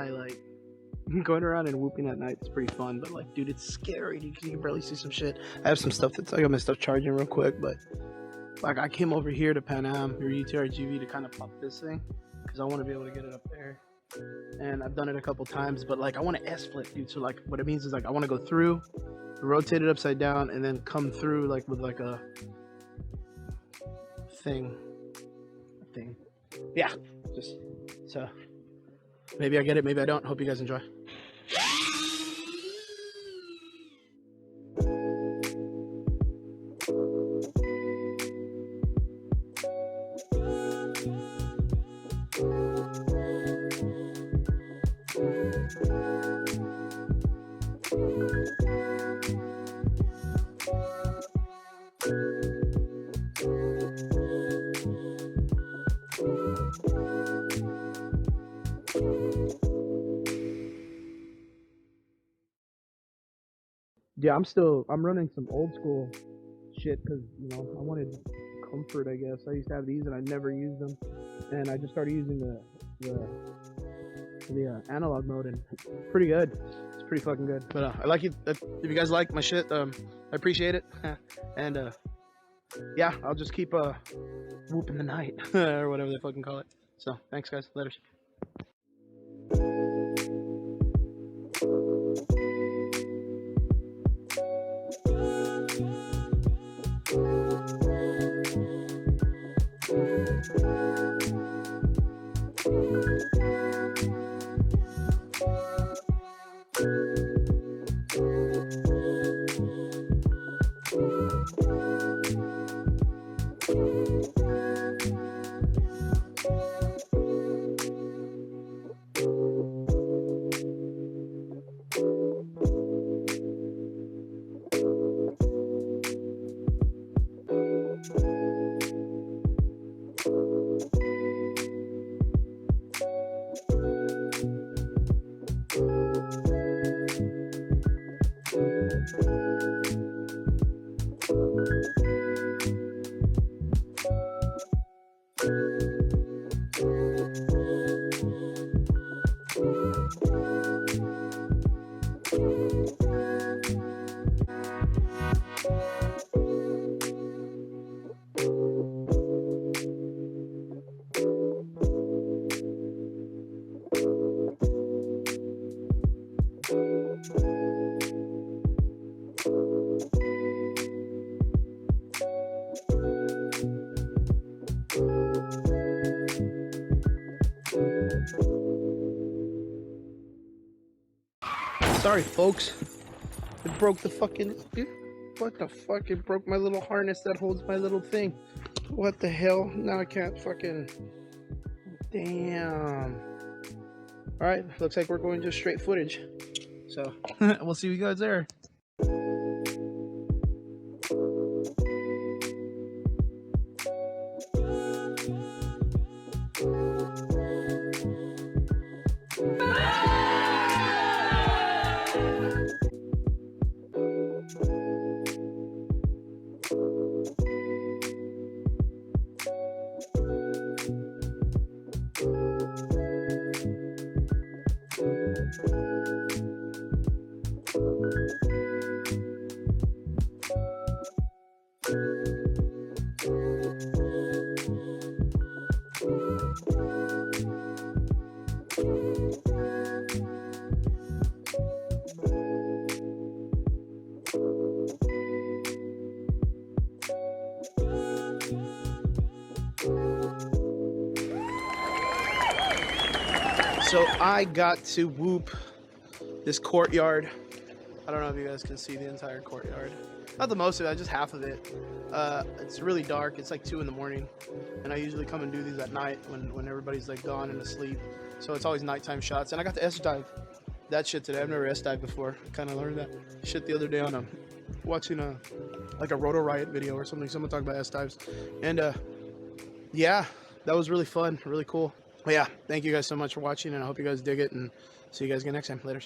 lie, like going around and whooping at night is pretty fun, but like, dude, it's scary. You can barely see some shit. I have some stuff that's, I got my stuff charging real quick, but like I came over here to Pan Am or Utrgv to kind of pop this thing because I want to be able to get it up there. And I've done it a couple times, but like I want to S-flip, dude. So like what it means is like I want to go through, rotate it upside down, and then come through like with like a thing. Yeah, just so maybe I get it, maybe I don't. Hope you guys enjoy. Yeah, I'm running some old school shit because, you know, I wanted comfort, I guess. I used to have these and I never used them, and I just started using the analog mode, and it's pretty good. It's pretty fucking good. But I like it. If you guys like my shit, I appreciate it. And yeah, I'll just keep whooping the night or whatever they fucking call it. So thanks, guys. Later. Sorry, folks. It broke the fucking... What the fuck? It broke my little harness that holds my little thing. What the hell? Now I can't fucking... Damn. Alright, looks like we're going just straight footage. So, we'll see you guys there. So I got to whoop this courtyard. I don't know if you guys can see the entire courtyard. Not the most of it, just half of it. It's really dark. It's like 2 in the morning, and I usually come and do these at night when everybody's like gone and asleep. So it's always nighttime shots. And I got to S-dive that shit today. I've never S-dived before. I kind of learned that shit the other day on watching like a Roto Riot video or something. Someone talked about S-dives, and yeah, that was really fun, really cool. But yeah, thank you guys so much for watching, and I hope you guys dig it, and see you guys again next time. Later.